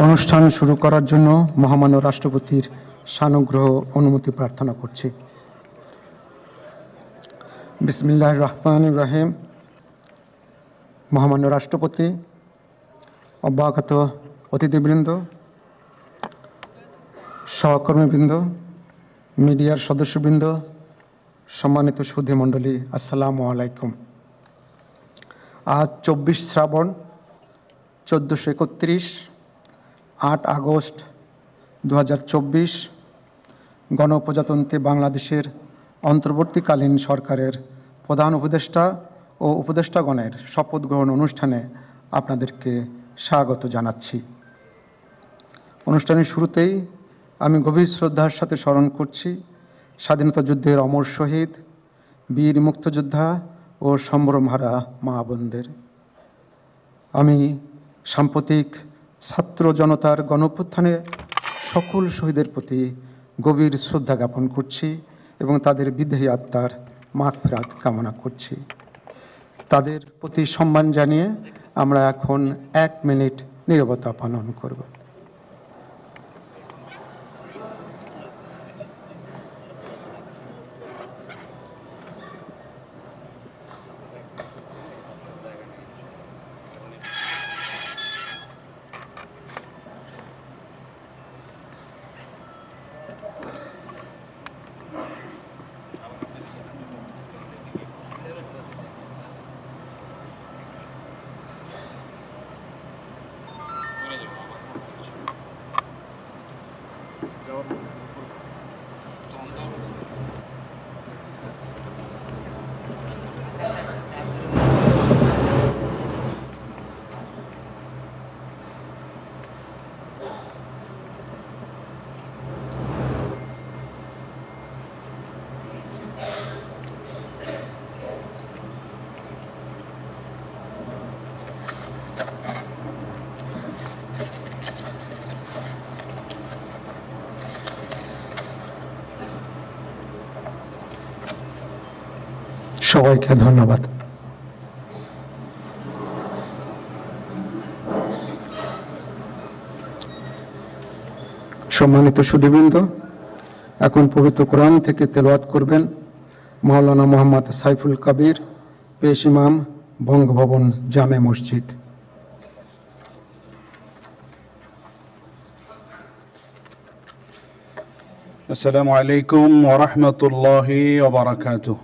অনুষ্ঠান শুরু করার জন্য মহামান্য রাষ্ট্রপতির সানুগ্রহ অনুমতি প্রার্থনা করছি। বিসমিল্লাহির রহমানির রহিম। মহামান্য রাষ্ট্রপতি, অভ্যাগত অতিথিবৃন্দ, সহকর্মীবৃন্দ, মিডিয়ার সদস্যবৃন্দ, সম্মানিত সুধী মণ্ডলী, আসসালামু আলাইকুম। আজ 24 শ্রাবণ 1431, 8 আগস্ট 2024 গণপ্রজাতন্ত্রী বাংলাদেশের অন্তর্বর্তীকালীন সরকারের প্রধান উপদেষ্টা ও উপদেষ্টাগণের শপথ গ্রহণ অনুষ্ঠানে আপনাদেরকে স্বাগত জানাচ্ছি। অনুষ্ঠানের শুরুতেই আমি গভীর শ্রদ্ধার সাথে স্মরণ করছি স্বাধীনতা যুদ্ধের অমর শহীদ, বীর মুক্তিযোদ্ধা ও সম্ভ্রমহারা মা বোনদের। আমি সাম্প্রতিক ছাত্র জনতার গণঅভ্যুত্থানে সকল শহীদের প্রতি গভীর শ্রদ্ধা জ্ঞাপন করছি এবং তাদের বিদেহী আত্মার মাগফিরাত কামনা করছি। তাদের প্রতি সম্মান জানিয়ে আমরা এখন 1 মিনিট নীরবতা পালন করব। সবাইকে ধন্যবাদ। সম্মানিত সুধীবৃন্দ, এখন পবিত্র কোরআন থেকে তেলাওয়াত করবেন মাওলানা মোহাম্মদ সাইফুল কবির, পেশ ইমাম, বঙ্গভবন জামে মসজিদ। আসসালামু আলাইকুম ওয়া রাহমাতুল্লাহি ওয়া বারাকাতুহু।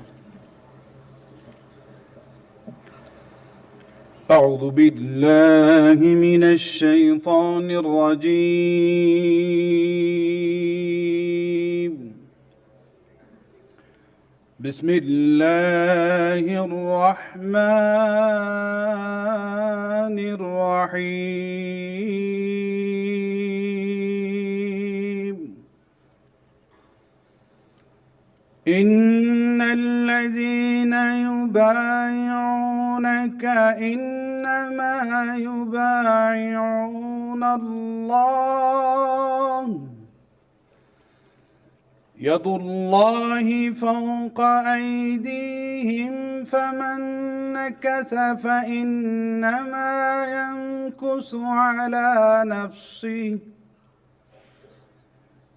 أعوذ بالله من الشيطان الرجيم. بسم الله الرحمن الرحيم. إن الذين يبايعونك إنما يبايعون الله يد الله فوق أيديهم فمن نكث فإنما ينكث على نفسه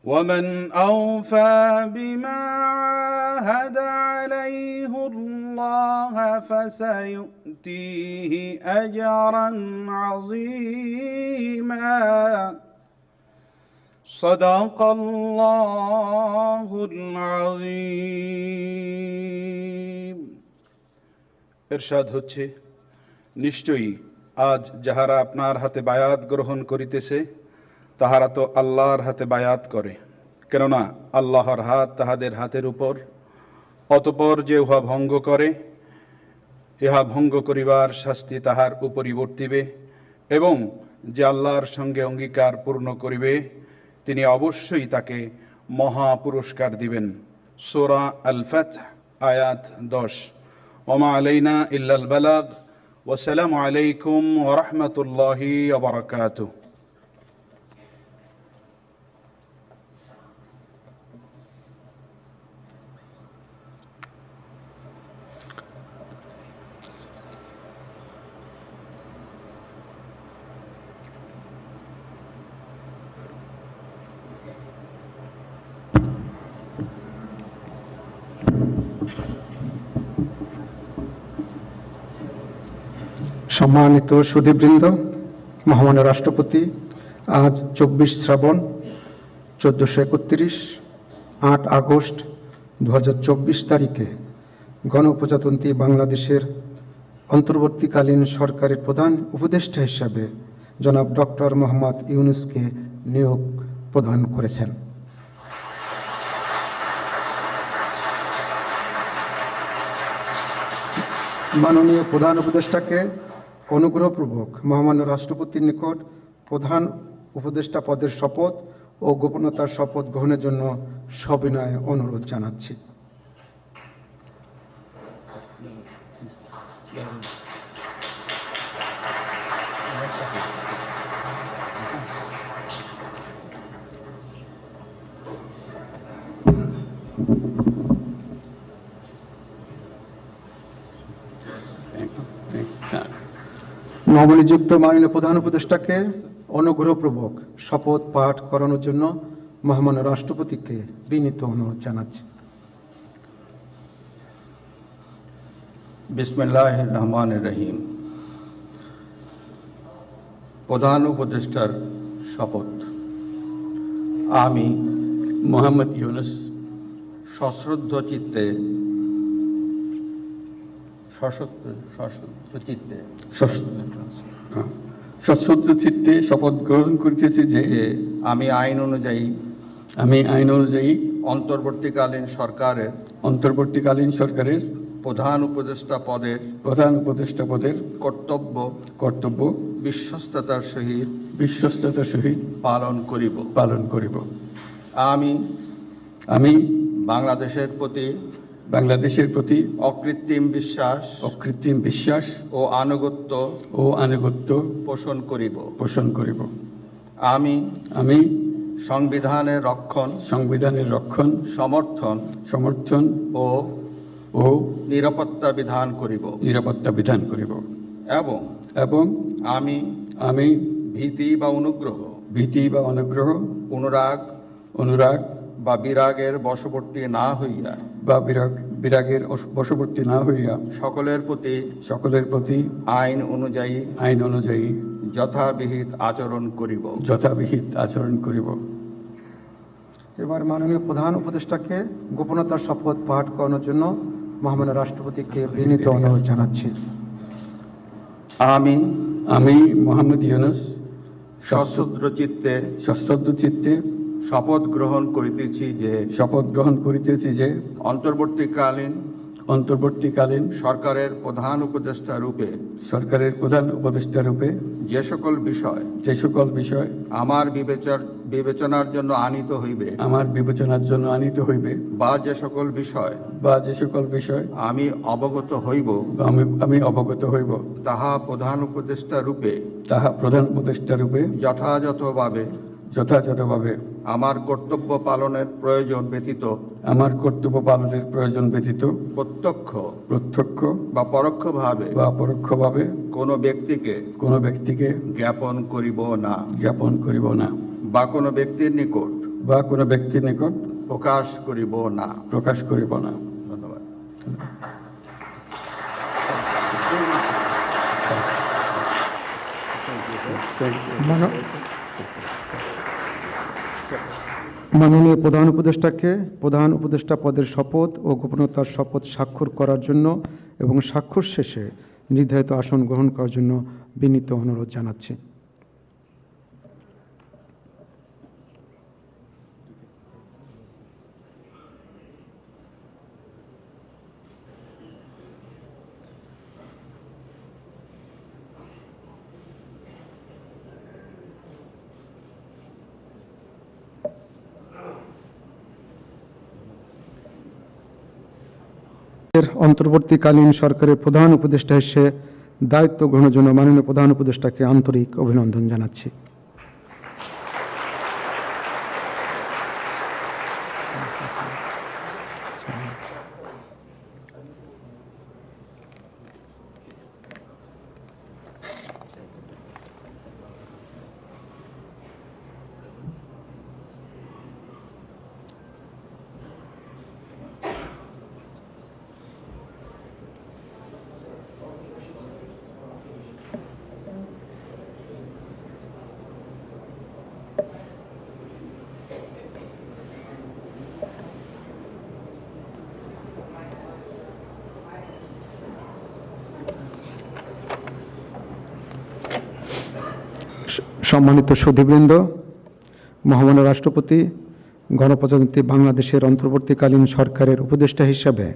ومن أوفى بما عاهد عليه الله فسيؤتيه أجرا عظيما صدق الله العظيم. ইরশাদ হচ্ছে, নিশ্চয়ই আজ যাহারা আপনার হাতে বায়াত গ্রহণ করিতেছে তাহারা তো আল্লাহর হাতে বায়াত করে, কেননা আল্লাহর হাত তাহাদের হাতের উপর। অতঃপর যে উহা ভঙ্গ করে, ইহা ভঙ্গ করিবার শাস্তি তাহার উপরই বর্তিবে, এবং যে আল্লাহর সঙ্গে অঙ্গীকার পূর্ণ করিবে তিনি অবশ্যই তাকে মহা পুরস্কার দিবেন। সূরা আল ফাতহ আয়াত 10। ওমা আলাইনা ইল্লাল বালাগ। ওয়াসসালামু আলাইকুম ওয়া রাহমাতুল্লাহি ওয়া বারাকাতুহু। সম্মানিত সুধীবৃন্দ, মহামান্য রাষ্ট্রপতি আজ 24 শ্রাবণ 1431 8 আগস্ট 2024 তারিখে গণপ্রজাতন্ত্রী বাংলাদেশের অন্তর্বর্তীকালীন সরকারের প্রধান উপদেষ্টা হিসাবে জনাব ডক্টর মোহাম্মদ ইউনূসকে নিয়োগ প্রদান করেছেন। মাননীয় প্রধান উপদেষ্টাকে অনুগ্রহপূর্বক মহামান্য রাষ্ট্রপতির নিকট প্রধান উপদেষ্টা পদের শপথ ও গোপনতার শপথ গ্রহণের জন্য সবিনয় অনুরোধ জানাচ্ছি। নবনিযুক্ত মাননীয় প্রধান উপদেষ্টাকে অনুগ্রহপূর্বক শপথ পাঠ করানোর জন্য মহামান্য রাষ্ট্রপতিকে বিনীত অনুরোধ জানাচ্ছি। বিসমিল্লাহির রহমানির রহিম। প্রধান উপদেষ্টার শপথ। আমি মোহাম্মদ ইউনূস সশ্রদ্ধ চিত্তে সশ্রদ্ধ চিত্তে শপথ গ্রহণ করিতেছি যে আমি আইন অনুযায়ী অন্তর্বর্তীকালীন সরকারের প্রধান উপদেষ্টা পদের কর্তব্য বিশ্বস্ততার সহিত পালন করিব। আমি বাংলাদেশের প্রতি অকৃত্রিম বিশ্বাস ও আনুগত্য পোষণ করিব। আমি সংবিধানের রক্ষণ সমর্থন ও নিরাপত্তা বিধান করিব এবং আমি ভীতি বা অনুগ্রহ অনুরাগ বা বিরাগের বশবর্তী না হইয়া সকলের প্রতি আইন অনুযায়ী যথাবিহিত আচরণ করিব। এবার মাননীয় প্রধান উপদেষ্টাকে গোপনতার শপথ পাঠ করানোর জন্য মহামান্য রাষ্ট্রপতিকে বিনীত অনুরোধ জানাচ্ছি। আমি মোহাম্মদ ইউনূস সশ্রদ্ধ চিত্তে শপথ গ্রহণ করিতেছি যে অন্তর্বর্তীকালীন সরকারের প্রধান উপদেষ্টা রূপে যে সকল বিষয় আমার বিবেচনার জন্য আনিত হইবে বা যে সকল বিষয় আমি অবগত হইব তাহা প্রধান উপদেষ্টা রূপে যথাযথভাবে আমার কর্তব্য পালনের প্রয়োজন ব্যতীত প্রত্যক্ষ বা পরোক্ষভাবে কোনো ব্যক্তিকে জ্ঞাপন করিব না বা কোনো ব্যক্তির নিকট প্রকাশ করিব না। ধন্যবাদ। মাননীয় প্রধান উপদেষ্টাকে প্রধান উপদেষ্টা পদের শপথ ও গোপনতার শপথ স্বাক্ষর করার জন্য এবং স্বাক্ষর শেষে নির্ধারিত আসন গ্রহণ করার জন্য বিনীত অনুরোধ জানাচ্ছি। অন্তর্বর্তীকালীন সরকারের প্রধান উপদেষ্টা হিসেবে দায়িত্ব গ্রহণের জন্য মাননীয় প্রধান উপদেষ্টাকে আন্তরিক অভিনন্দন জানাচ্ছি। সম্মানিত সুধীবৃন্দ, মহামান্য রাষ্ট্রপতি গণপ্রজাতন্ত্রী বাংলাদেশের অন্তর্বর্তীকালীন সরকারের উপদেষ্টা হিসাবে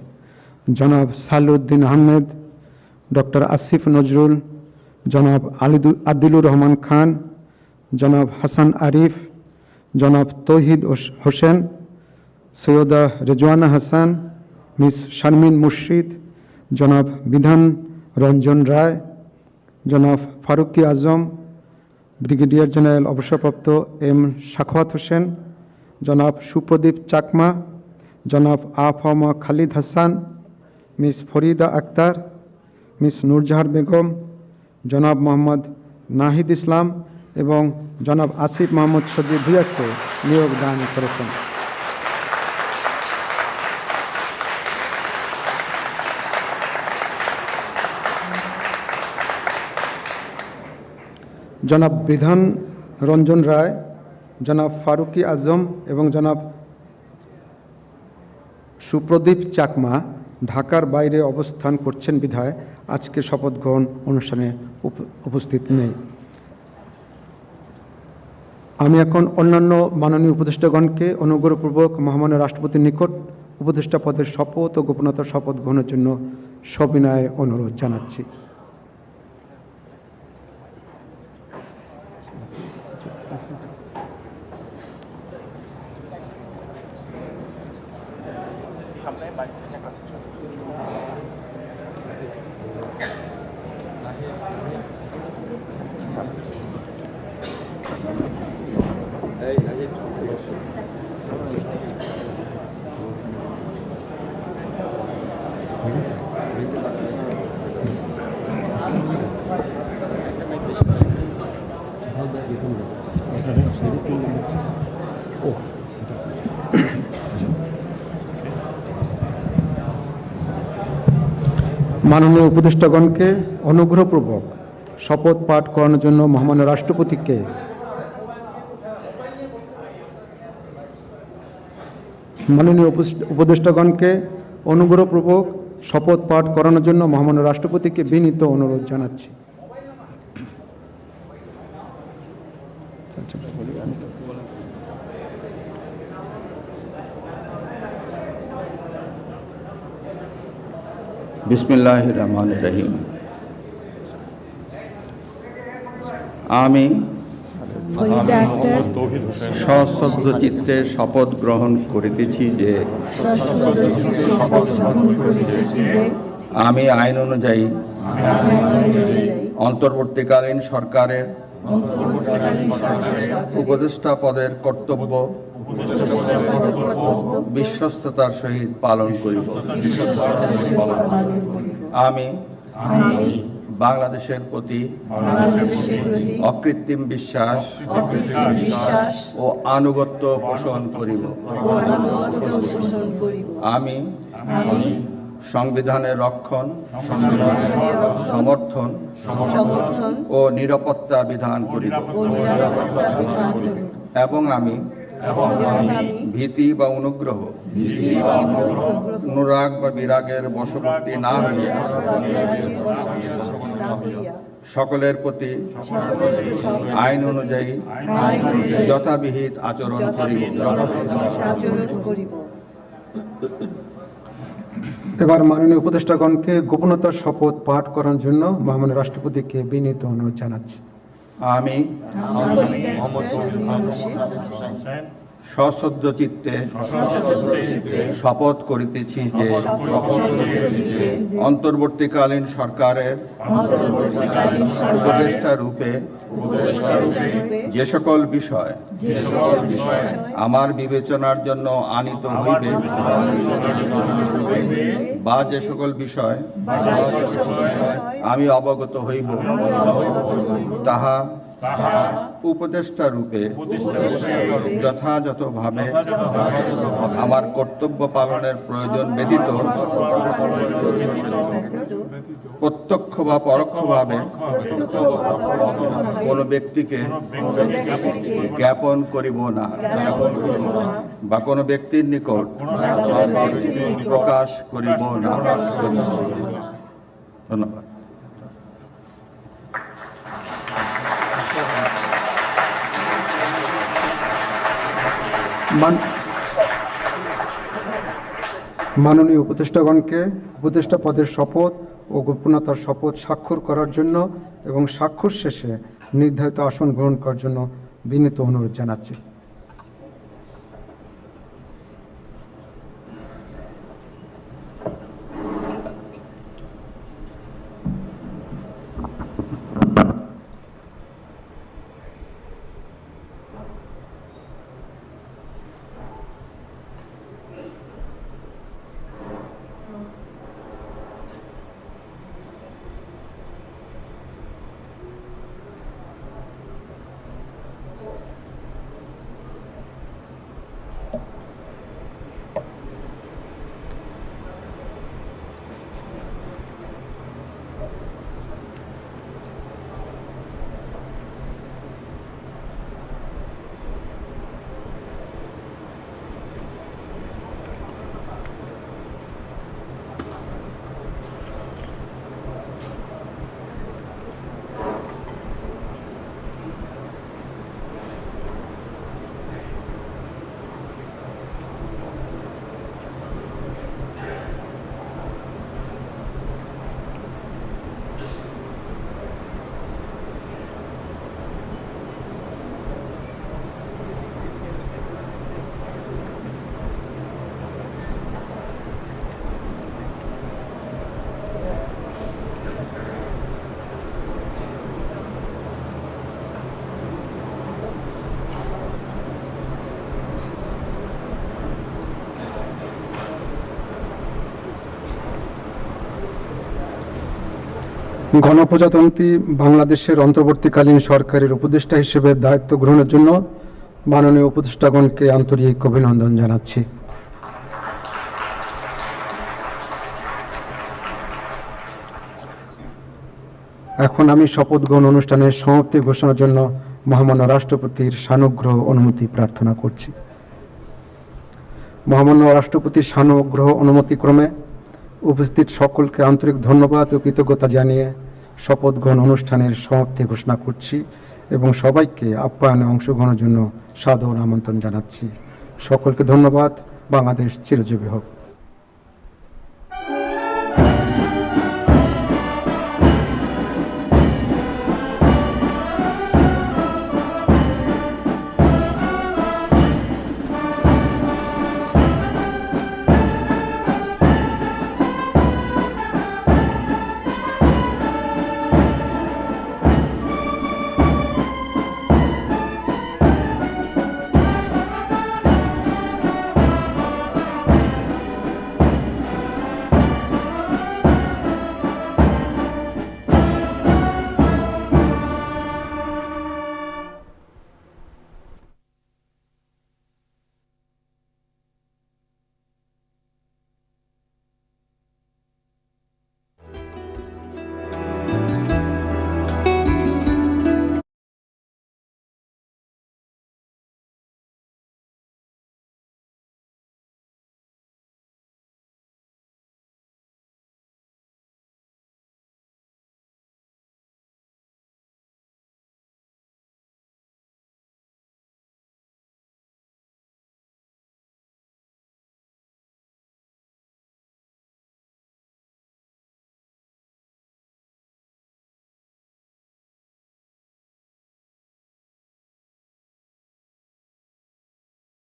জনাব সালেউদ্দিন আহমেদ, ডক্টর আসিফ নজরুল, জনাব আদিলুর রহমান খান, জনাব হাসান আরিফ, জনাব তৌহিদ হোসেন, সৈয়দা রেজওয়ানা হাসান, মিস শারমিন মুর্শিদ, জনাব বিধান রঞ্জন রায়, জনাব ফারুকি আজম, ব্রিগেডিয়ার জেনারেল অবসরপ্রাপ্ত এম সাখাওয়াত হোসেন, জনাব সুপ্রদীপ চাকমা, জনাব আফামা খালিদ হাসান, মিস ফরিদা আক্তার, মিস নূরজাহার বেগম, জনাব মোহাম্মদ নাহিদ ইসলাম এবং জনাব আসিফ মোহাম্মদ সজিব ভুঁইয়াকে নিয়োগ দান করেছেন। জনাব বিধান রঞ্জন রায়, জনাব ফারুকি আজম এবং জনাব সুপ্রদীপ চাকমা ঢাকার বাইরে অবস্থান করছেন বিধায় আজকে শপথ গ্রহণ অনুষ্ঠানে উপস্থিত নেই। আমি এখন অন্যান্য মাননীয় উপদেষ্টাগণকে অনুগ্রহপূর্বক মহামান্য রাষ্ট্রপতির নিকট উপদেষ্টা পদের শপথ ও গোপনতার শপথ গ্রহণের জন্য সবিনয়ে অনুরোধ জানাচ্ছি। মাননীয় উপদেষ্টাগণকে অনুগ্রহপূর্বক শপথ পাঠ করানোর জন্য মহামান্য রাষ্ট্রপতিকে শপথ পাঠ করানোর জন্য মহামান্য রাষ্ট্রপতিকে বিনীত অনুরোধ জানাচ্ছি। বিসমিল্লাহির রহমানির রহিম। আমি সশ্রদ্ধ চিত্তে শপথ গ্রহণ করিতেছি যে আমি আইন অনুযায়ী অন্তর্বর্তীকালীন সরকারের উপদেষ্টা পদের কর্তব্য বিশ্বস্ততার সহিত পালন করিব। আমি বাংলাদেশের প্রতি অকৃত্রিম বিশ্বাস ও আনুগত্য পোষণ করিব। আমি সংবিধানের রক্ষণ, সমর্থন ও নিরাপত্তা বিধান করিব এবং আমি ভীতি বা অনুগ্রহ, অনুরাগ বা বিরাগের বশবর্তী না হইয়া সকলের প্রতি আইন অনুযায়ী যথাবিহিত আচরণ করিব। এবার মাননীয় উপদেষ্টাগণকে গোপনতার শপথ পাঠ করার জন্য মহামান্য রাষ্ট্রপতিকে বিনীত অনুরোধ জানাচ্ছি। আমি সশ্রদ্ধ চিত্তে শপথ করিতেছি যে অন্তর্বর্তীকালীন সরকারের উপদেষ্টা রূপে যে সকল বিষয় আমার বিবেচনার জন্য আনিত হইবে বা যে সকল বিষয় আমি অবগত হইব তাহা উপদেষ্টা রূপে যথাযথভাবে আমার কর্তব্য পালনের প্রয়োজন ব্যতীত প্রত্যক্ষ বা পরোক্ষভাবে কোনো ব্যক্তিকে জ্ঞাপন করিব না বা কোনো ব্যক্তির নিকট প্রকাশ করিব না। ধন্যবাদ। মাননীয় উপদেষ্টাগণকে উপদেষ্টা পদের শপথ ও গোপনীয়তার শপথ স্বাক্ষর করার জন্য এবং স্বাক্ষর শেষে নির্ধারিত আসন গ্রহণ করার জন্য বিনীত অনুরোধ জানাচ্ছি। গণপ্রজাতন্ত্রী বাংলাদেশের অন্তর্বর্তীকালীন সরকারের উপদেষ্টা হিসেবে দায়িত্ব গ্রহণের জন্য মাননীয় উপদেষ্টাগণকে আন্তরিক অভিনন্দন জানাচ্ছি। এখন আমি শপথ গ্রহণ অনুষ্ঠানের সমাপ্তি ঘোষণার জন্য মহামান্য রাষ্ট্রপতির সানুগ্রহ অনুমতি প্রার্থনা করছি। মহামান্য রাষ্ট্রপতির সানুগ্রহ অনুমতিক্রমে উপস্থিত সকলকে আন্তরিক ধন্যবাদ ও কৃতজ্ঞতা জানিয়ে শপথ গ্রহণ অনুষ্ঠানের সমাপ্তি ঘোষণা করছি এবং সবাইকে আপ্যায়নে অংশগ্রহণের জন্য সাদর আমন্ত্রণ জানাচ্ছি। সকলকে ধন্যবাদ। বাংলাদেশ চিরজীবী হোক।